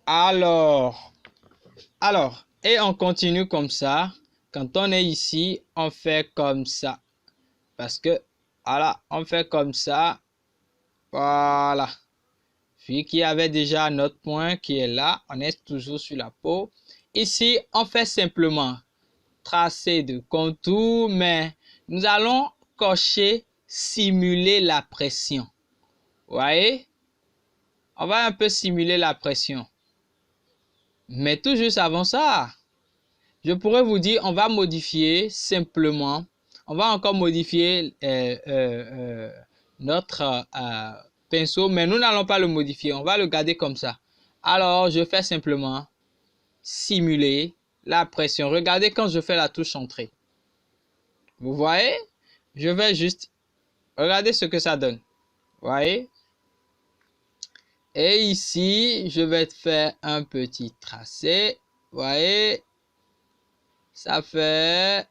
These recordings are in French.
Alors, et on continue comme ça. Quand on est ici, on fait comme ça. Parce que, voilà, on fait comme ça. Voilà. Vu qu'il y avait déjà notre point qui est là, on est toujours sur la peau. Ici, on fait simplement tracer de contour, mais nous allons cocher simuler la pression. Vous voyez? On va un peu simuler la pression. Mais tout juste avant ça, je pourrais vous dire, on va modifier simplement, on va encore modifier notre pinceau, mais nous n'allons pas le modifier, on va le garder comme ça. Alors, je fais simplement simuler la pression. Regardez quand je fais la touche entrée. Vous voyez? Je vais juste regarder ce que ça donne. Vous voyez? Et ici, je vais faire un petit tracé. Vous voyez? Ça fait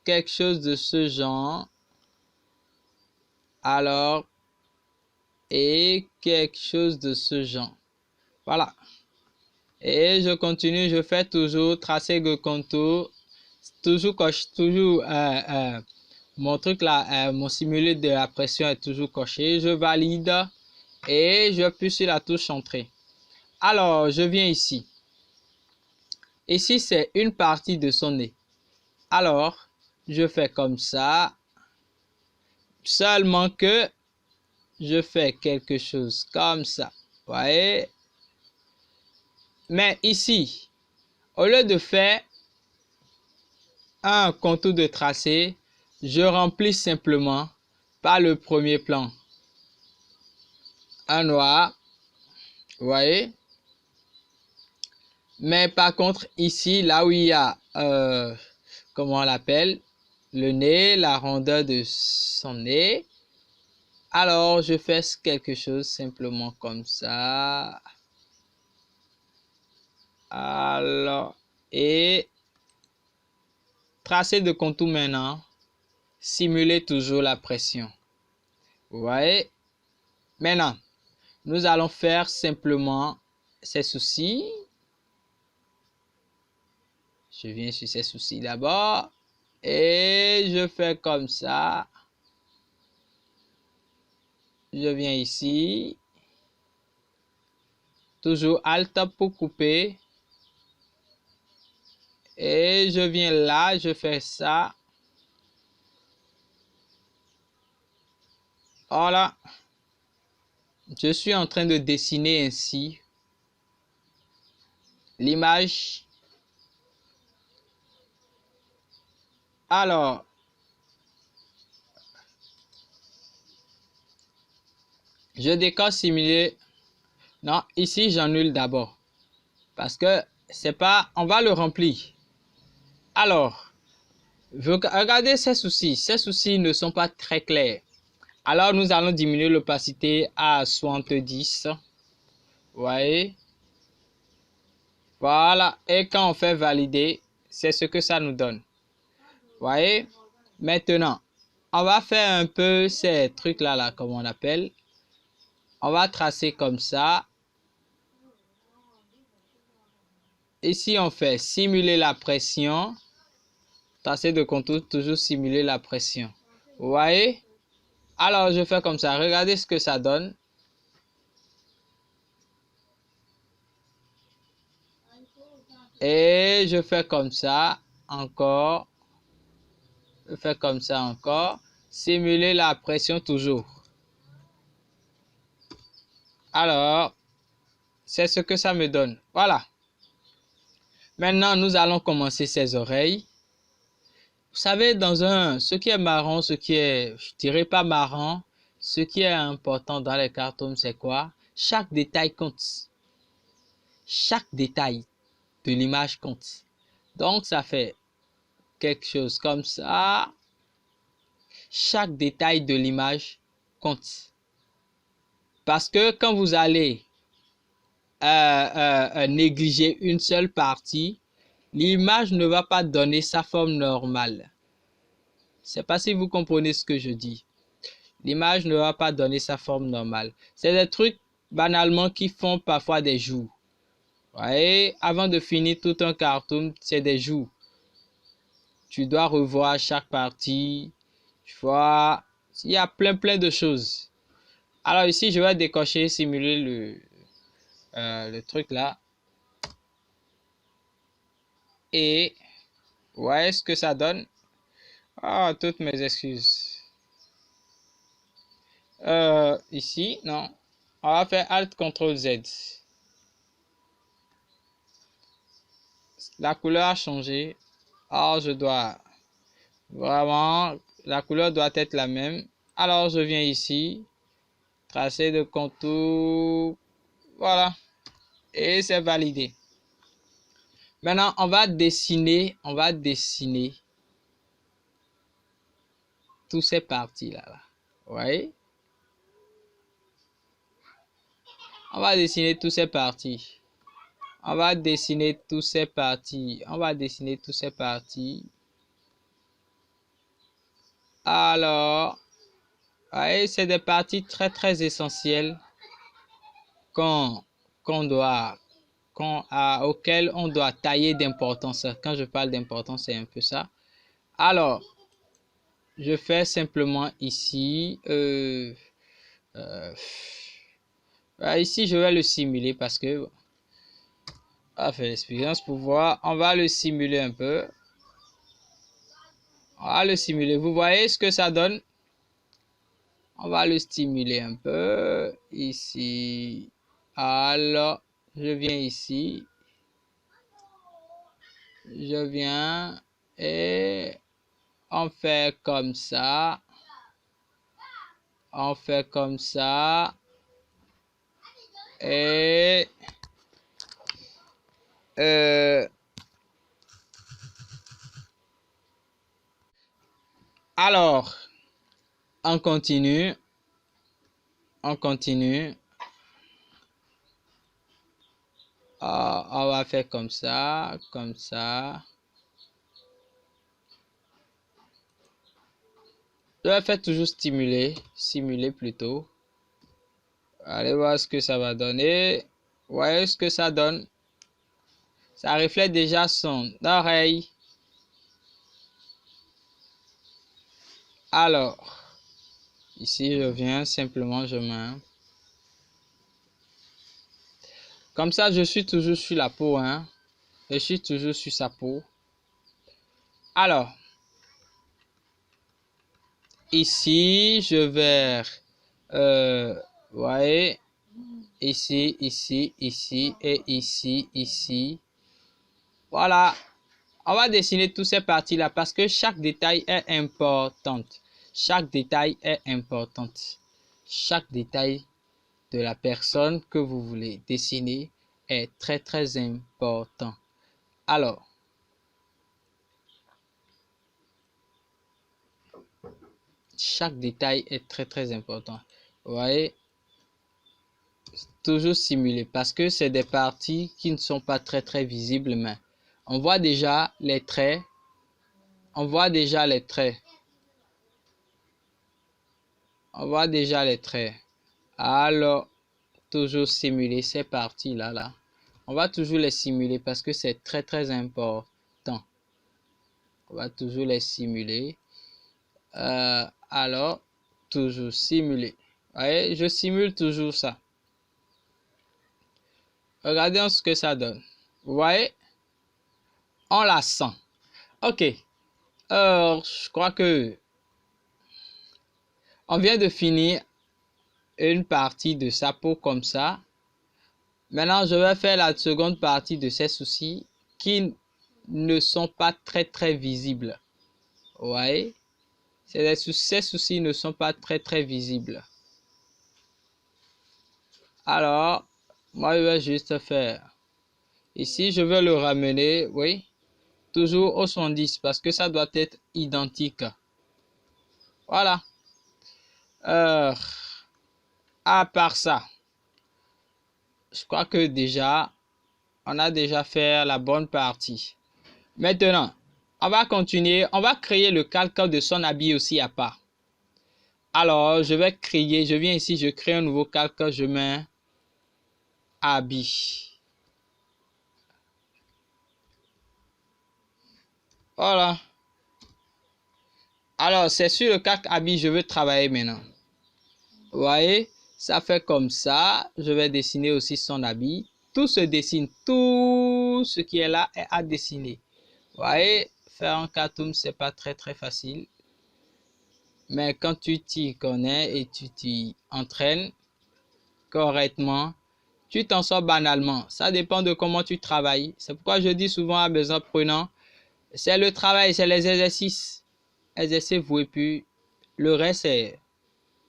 quelque chose de ce genre. Alors, et quelque chose de ce genre. Voilà. Et je continue, je fais toujours tracer le contour. Toujours coche, toujours mon truc là, mon simulé de la pression est toujours coché. Je valide et je appuie sur la touche entrée. Alors, je viens ici. Ici, c'est une partie de son nez. Alors, je fais comme ça. Seulement que je fais quelque chose comme ça. Vous voyez? Mais ici, au lieu de faire un contour de tracé, je remplis simplement par le premier plan un noir. Vous voyez? Mais par contre, ici, là où il y a, comment on l'appelle, le nez, la rondeur de son nez, alors je fais quelque chose simplement comme ça. Alors, et tracer de contour maintenant, simuler toujours la pression. Vous voyez? Maintenant, nous allons faire simplement ces soucis. Je viens sur ces soucis d'abord et je fais comme ça. Je viens ici. Toujours Alt pour couper. Et je viens là, je fais ça. Voilà. Je suis en train de dessiner ainsi l'image. Alors, je décore simuler. Non, ici j'annule d'abord. Parce que c'est pas, on va le remplir. Alors, regardez ces soucis. Ces soucis ne sont pas très clairs. Alors, nous allons diminuer l'opacité à 70. Vous voyez? Voilà. Et quand on fait valider, c'est ce que ça nous donne. Vous voyez? Maintenant, on va faire un peu ces trucs-là, là, comme on appelle. On va tracer comme ça. Ici, on fait simuler la pression. Tracer de contour, toujours simuler la pression. Vous voyez? Alors, je fais comme ça. Regardez ce que ça donne. Et je fais comme ça encore. Je fais comme ça encore. Simuler la pression toujours. Alors, c'est ce que ça me donne. Voilà. Maintenant, nous allons commencer ses oreilles. Vous savez, ce qui est marrant, ce qui est, je dirais pas marrant, ce qui est important dans les cartoons, c'est quoi? Chaque détail compte. Chaque détail de l'image compte. Donc, ça fait quelque chose comme ça. Chaque détail de l'image compte. Parce que quand vous allez négliger une seule partie, l'image ne va pas donner sa forme normale. Je ne sais pas si vous comprenez ce que je dis. L'image ne va pas donner sa forme normale. C'est des trucs banalement qui font parfois des jours. voyez, avant de finir tout un cartoon, c'est des jours. Tu dois revoir chaque partie. Tu vois, il y a plein de choses. Alors ici, je vais décocher, simuler le truc là. Et vous voyez ce que ça donne. Ah, toutes mes excuses. Ici, non. On va faire Alt CTRL Z. La couleur a changé. Alors, je dois vraiment, la couleur doit être la même. Alors, je viens ici, tracer de contour. Voilà. Et c'est validé. Maintenant, on va dessiner tous ces parties là. Vous voyez? On va dessiner tous ces parties. On va dessiner tous ces parties. On va dessiner tous ces parties. Alors, voyez, c'est des parties très essentielles auxquelles on doit tailler d'importance. Quand je parle d'importance, c'est un peu ça. Alors, je fais simplement ici. Ici, je vais le simuler parce que on va faire l'expérience pour voir. On va le simuler un peu. On va le simuler. Vous voyez ce que ça donne? On va le stimuler un peu. Ici. Alors, je viens ici. Je viens et on fait comme ça. On fait comme ça. Et alors, on continue. On continue. On va faire comme ça, comme ça. Je vais faire toujours simuler plutôt. Allez voir ce que ça va donner. Vous voyez ce que ça donne? Ça reflète déjà son oreille. Alors, ici je viens simplement, je mets. Comme ça, je suis toujours sur la peau, hein. Je suis toujours sur sa peau. Alors, ici, je vais, vous voyez, ici et ici. Voilà. On va dessiner toutes ces parties-là parce que chaque détail est important. Chaque détail est important. Chaque détail de la personne que vous voulez dessiner est très important. Alors, chaque détail est très important. Vous voyez, toujours simuler parce que c'est des parties qui ne sont pas très visibles, mais on voit déjà les traits. On voit déjà les traits. On voit déjà les traits. Alors, toujours simuler ces parties-là. On va toujours les simuler parce que c'est très important. On va toujours les simuler. Alors, toujours simuler. Vous voyez, je simule toujours ça. Regardez ce que ça donne. Vous voyez, on la sent. Ok. Je crois que on vient de finir une partie de sa peau comme ça. Maintenant, je vais faire la seconde partie de ces soucis qui ne sont pas très visibles. Vous voyez? Ces soucis ne sont pas très visibles. Alors, moi, je vais juste faire. Ici, je vais le ramener, oui, toujours au 110 parce que ça doit être identique. Voilà. À part ça, je crois que déjà, on a déjà fait la bonne partie. Maintenant, on va continuer. On va créer le calque de son habit aussi à part. Alors, je viens ici, je crée un nouveau calque, je mets habit. Voilà. Alors, c'est sur le calque habit je veux travailler maintenant. Vous voyez, ça fait comme ça. Je vais dessiner aussi son habit. Tout se dessine. Tout ce qui est là est à dessiner. Vous voyez, faire un cartoon, c'est pas très facile. Mais quand tu t'y connais et tu t'y entraînes correctement, tu t'en sors banalement. Ça dépend de comment tu travailles. C'est pourquoi je dis souvent à mes apprenants, c'est le travail, c'est les exercices. Exercez-vous et puis le reste,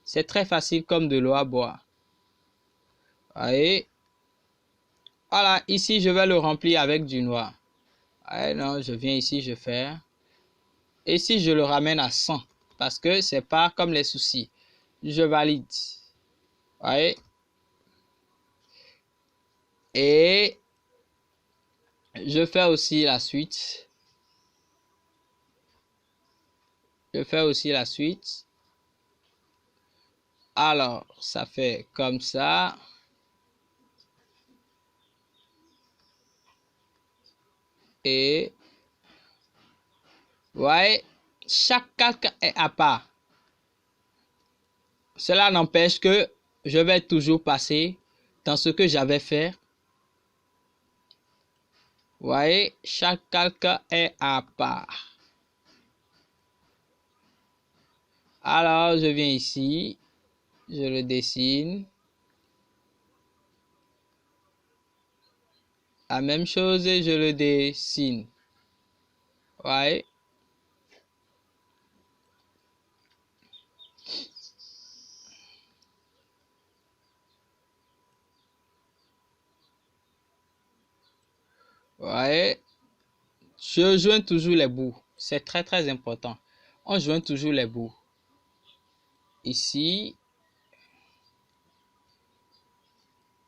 c'est très facile comme de l'eau à boire. Voyez? Voilà, ici, je vais le remplir avec du noir. Voyez, non, je viens ici, je fais. Et si je le ramène à 100, parce que c'est pas comme les soucis. Je valide. Voyez? Et je fais aussi la suite. Je fais aussi la suite. Alors, ça fait comme ça. Et, vous voyez, chaque calque est à part. Cela n'empêche que je vais toujours passer dans ce que j'avais fait. Vous voyez, chaque calque est à part. Alors, je viens ici, je le dessine. La même chose et je le dessine. Vous voyez? Vous voyez? Je joins toujours les bouts. C'est très important. On joint toujours les bouts. Ici.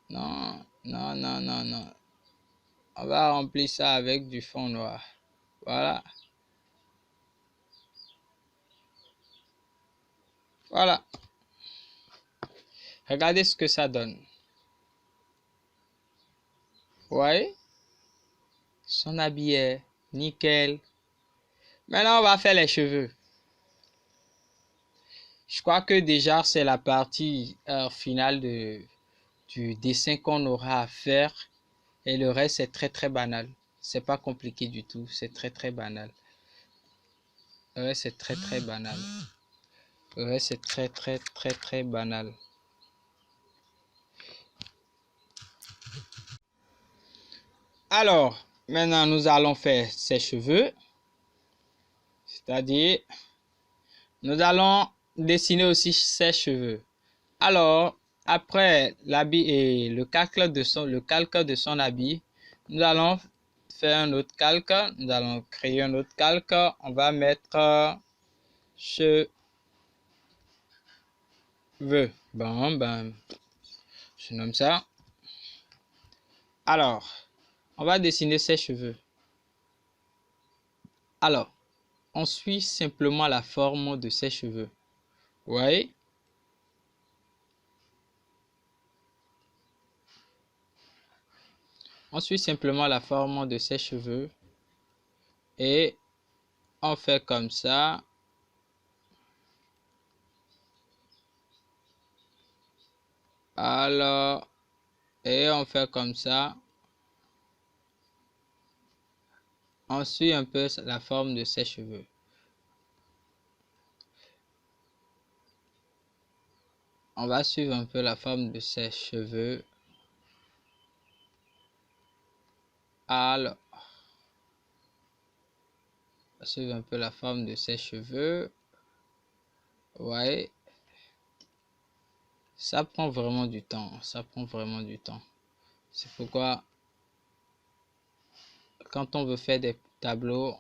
Non. On va remplir ça avec du fond noir. Voilà. Voilà. Regardez ce que ça donne. Vous voyez? Son habit est nickel. Maintenant, on va faire les cheveux. Je crois que déjà, c'est la partie finale du dessin qu'on aura à faire. Et le reste, c'est très banal. C'est pas compliqué du tout. C'est très banal. Le reste, c'est très banal. Le reste, c'est très banal. Alors, maintenant, nous allons faire ses cheveux. C'est-à-dire, nous allons dessiner aussi ses cheveux. Alors, après l'habit et le calque de son habit, nous allons faire un autre calque. Nous allons créer un autre calque. On va mettre cheveux. Bon, ben, je nomme ça. Alors, on va dessiner ses cheveux. Alors, on suit simplement la forme de ses cheveux. Vous voyez? On suit simplement la forme de ses cheveux. Et on fait comme ça. Alors, et on fait comme ça. On suit un peu la forme de ses cheveux. On va suivre un peu la forme de ses cheveux. Alors, on va suivre un peu la forme de ses cheveux. Ouais. Ça prend vraiment du temps. Ça prend vraiment du temps. C'est pourquoi, quand on veut faire des tableaux,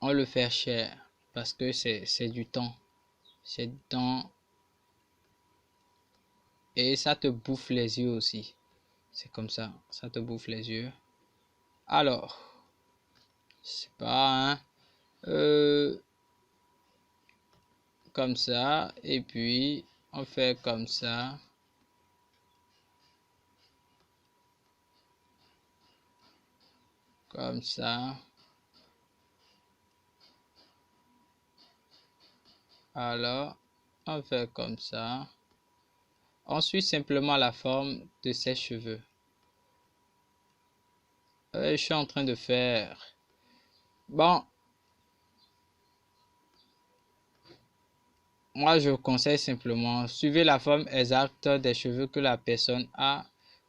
on le fait cher. Parce que c'est du temps. C'est du temps. Et ça te bouffe les yeux aussi. C'est comme ça. Ça te bouffe les yeux. Alors, c'est pas, hein. Comme ça. Et puis, on fait comme ça. Comme ça. Alors, on fait comme ça. On suit simplement la forme de ses cheveux. Je suis en train de faire... Bon, moi je vous conseille simplement, suivez la forme exacte des cheveux que la personne a.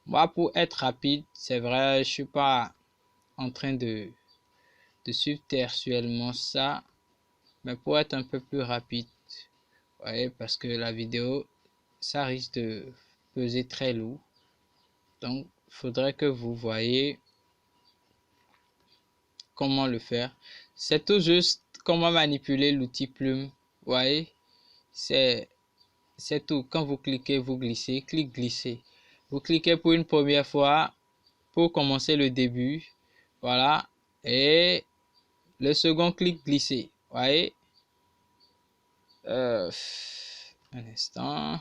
Moi, pour être rapide, c'est vrai, je suis pas en train de suivre textuellement ça. Mais pour être un peu plus rapide, ouais, parce que la vidéo, ça risque de peser très lourd. Donc, il faudrait que vous voyez comment le faire. C'est tout juste comment manipuler l'outil plume. Vous voyez, c'est tout. Quand vous cliquez, vous glissez, clic glisser. Vous cliquez pour une première fois pour commencer le début. Voilà. Et le second clic glisser. Vous voyez. Un instant.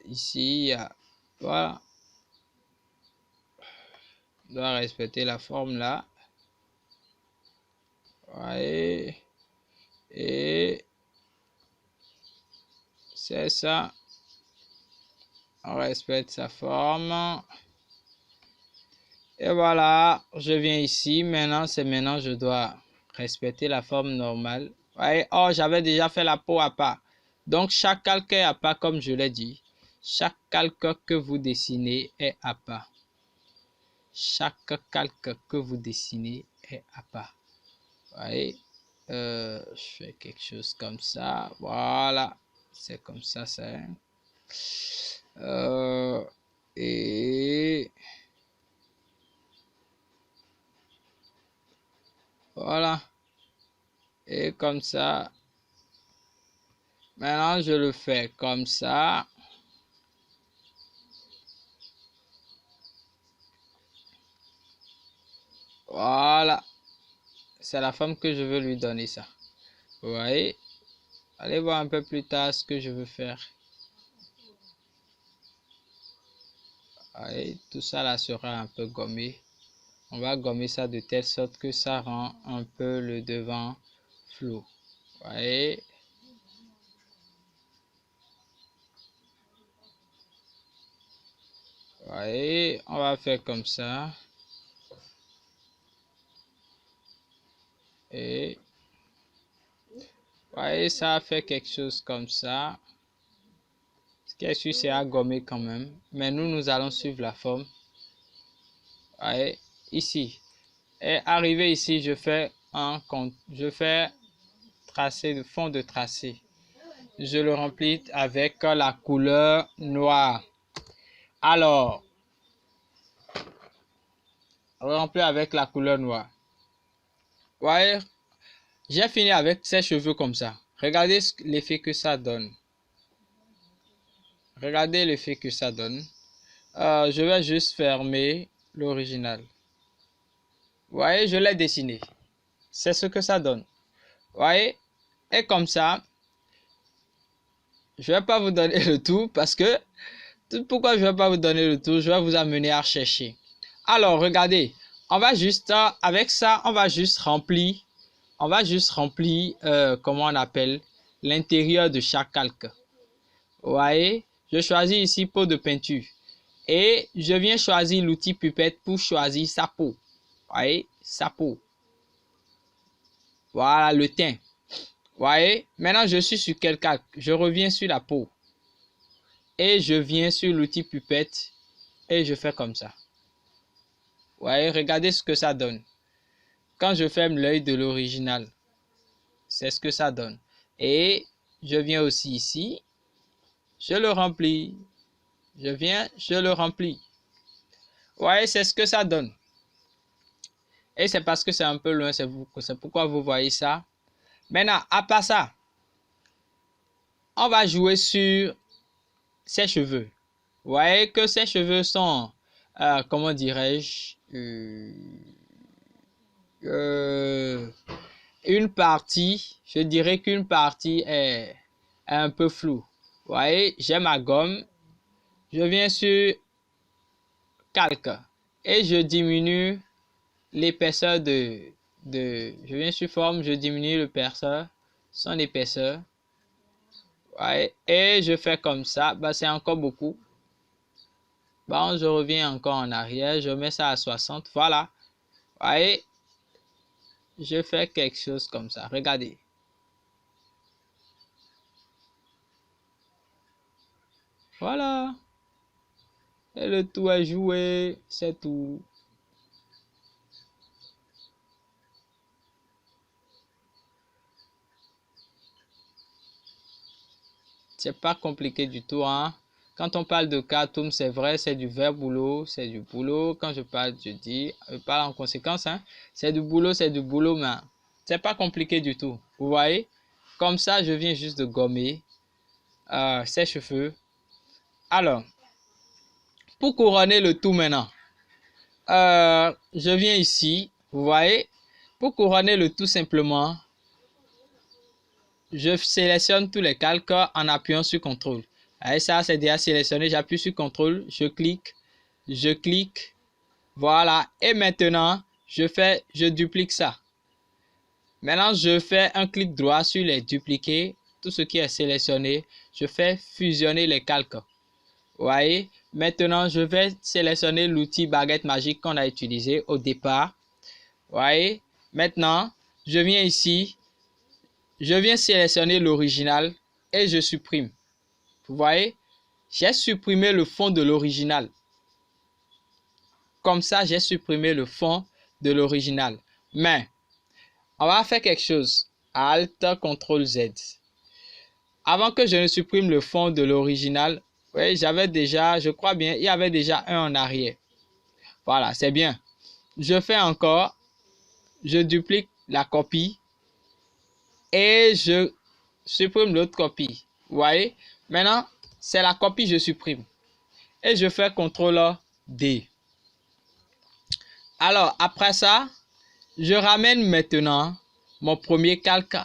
Ici, il y a... Voilà. On doit respecter la forme là. Ouais. Et c'est ça. On respecte sa forme. Et voilà. Je viens ici. Maintenant, je dois respecter la forme normale. Ouais. Oh, j'avais déjà fait la peau à part. Donc, chaque calque est à part, comme je l'ai dit. Chaque calque que vous dessinez est à part. Chaque calque que vous dessinez est à part. Ouais. Je fais quelque chose comme ça. Voilà. C'est comme ça, c'est. Et voilà. Et comme ça. Maintenant, je le fais comme ça. Voilà. C'est la forme que je veux lui donner ça. Vous voyez? Allez voir un peu plus tard ce que je veux faire. Allez, tout ça là sera un peu gommé. On va gommer ça de telle sorte que ça rend un peu le devant flou. Vous voyez? Vous voyez? On va faire comme ça. Et vous voyez, ça a fait quelque chose comme ça. Ce qui est sûr, c'est à gommer quand même. Mais nous allons suivre la forme. Vous voyez? Ici. Et arrivé ici, je fais tracé de fond de tracé. Je le remplis avec la couleur noire. Alors, remplir avec la couleur noire. Vous voyez, j'ai fini avec ses cheveux comme ça. Regardez l'effet que ça donne. Regardez l'effet que ça donne. Je vais juste fermer l'original. Vous voyez, je l'ai dessiné. C'est ce que ça donne. Vous voyez, et comme ça, je ne vais pas vous donner le tout parce que, pourquoi je ne vais pas vous donner le tout, je vais vous amener à chercher. Alors, regardez, on va juste, avec ça, on va juste remplir, comment on appelle, l'intérieur de chaque calque. Vous voyez, je choisis ici peau de peinture. Et je viens choisir l'outil pipette pour choisir sa peau. Vous voyez, sa peau. Voilà, le teint. Vous voyez, maintenant je suis sur quel calque? Je reviens sur la peau. Et je viens sur l'outil pipette. Et je fais comme ça. Vous voyez, regardez ce que ça donne. Quand je ferme l'œil de l'original, c'est ce que ça donne. Et je viens aussi ici. Je le remplis. Je viens, je le remplis. Vous voyez, c'est ce que ça donne. Et c'est parce que c'est un peu loin, c'est pourquoi vous voyez ça. Maintenant, à part ça, on va jouer sur ses cheveux. Vous voyez que ses cheveux sont, comment dirais-je, une partie, je dirais qu'une partie est un peu floue. Vous voyez, j'ai ma gomme, je viens sur calque et je diminue l'épaisseur je viens sur forme, je diminue l'épaisseur son épaisseur. Ouais, et je fais comme ça. Bah, c'est encore beaucoup. Bon, je reviens encore en arrière. Je mets ça à 60. Voilà. Ouais, je fais quelque chose comme ça. Regardez. Voilà. Et le tout est joué. C'est tout. C'est pas compliqué du tout, hein. Quand on parle de cartoon, c'est vrai, c'est du vrai boulot, c'est du boulot. Quand je parle, je parle en conséquence, hein. C'est du boulot, mais c'est pas compliqué du tout. Vous voyez? Comme ça, je viens juste de gommer ses cheveux. Alors, pour couronner le tout maintenant, je viens ici, vous voyez? Pour couronner le tout simplement, je sélectionne tous les calques en appuyant sur CTRL. Et ça, c'est déjà sélectionné. J'appuie sur CTRL, je clique. Voilà. Et maintenant, je duplique ça. Maintenant, je fais un clic droit sur les dupliquer. Tout ce qui est sélectionné, je fais fusionner les calques. Vous voyez? Maintenant, je vais sélectionner l'outil baguette magique qu'on a utilisé au départ. Vous voyez? Maintenant, je viens ici. Je viens sélectionner l'original et je supprime. Vous voyez, j'ai supprimé le fond de l'original. Comme ça, j'ai supprimé le fond de l'original. Mais, on va faire quelque chose. Alt, CTRL Z. Avant que je ne supprime le fond de l'original, oui, j'avais déjà, je crois bien, il y avait déjà un en arrière. Voilà, c'est bien. Je fais encore, je duplique la copie et je supprime l'autre copie. Vous voyez? Maintenant, c'est la copie, je supprime. Et je fais CTRL D. Alors, après ça, je ramène maintenant mon premier calque,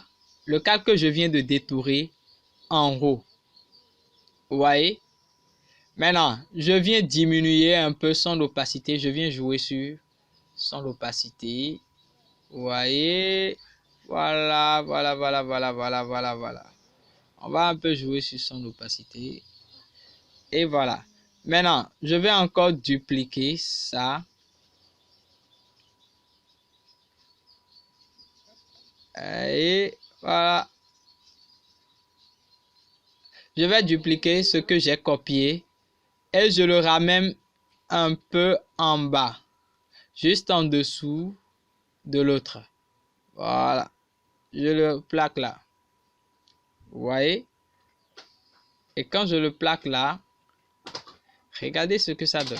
le calque que je viens de détourer, en haut. Vous voyez? Maintenant, je viens diminuer un peu son opacité. Je viens jouer sur son opacité. Vous voyez? Voilà. On va un peu jouer sur son opacité. Et voilà. Maintenant, je vais encore dupliquer ça. Et voilà. Je vais dupliquer ce que j'ai copié et je le ramène un peu en bas. Juste en dessous de l'autre. Voilà. Je le plaque là. Vous voyez? Et quand je le plaque là, regardez ce que ça donne.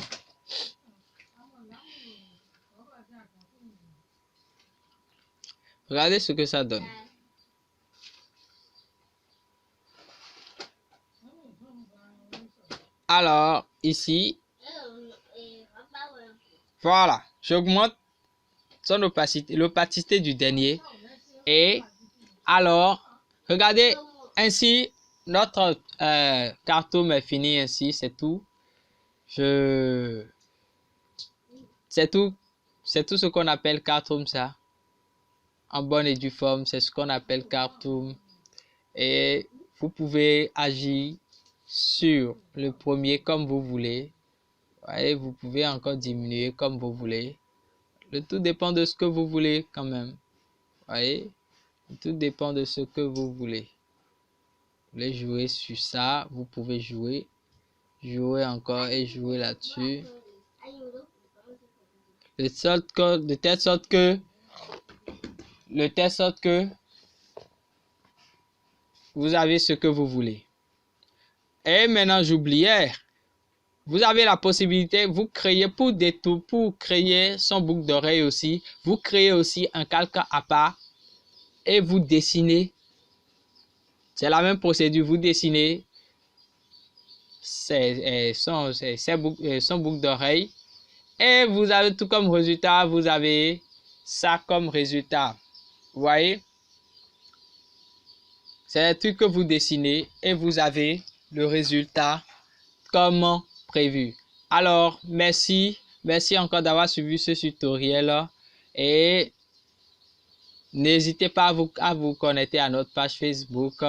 Regardez ce que ça donne. Alors, ici, voilà, j'augmente son opacité, l'opacité du dernier. Et alors, regardez, ainsi, notre cartoon est fini ainsi, c'est tout. C'est tout ce qu'on appelle cartoon, ça. En bonne et due forme, c'est ce qu'on appelle cartoon. Et vous pouvez agir sur le premier comme vous voulez. Et vous pouvez encore diminuer comme vous voulez. Le tout dépend de ce que vous voulez quand même. Voyez, tout dépend de ce que vous voulez. Vous voulez jouer sur ça, vous pouvez jouer encore et jouer là-dessus. De telle sorte que vous avez ce que vous voulez. Et maintenant, j'oubliais. Vous avez la possibilité, vous créez pour créer son boucle d'oreille aussi. Vous créez aussi un calque à part et vous dessinez. C'est la même procédure. Vous dessinez son boucle d'oreille. Et vous avez tout comme résultat, vous avez ça comme résultat. Vous voyez? C'est un truc que vous dessinez et vous avez le résultat comme prévu. Alors, merci encore d'avoir suivi ce tutoriel et N'hésitez pas à vous connecter à notre page Facebook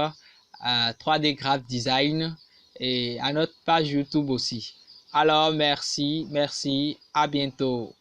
3D Graph Design et à notre page YouTube aussi. Alors, merci, à bientôt.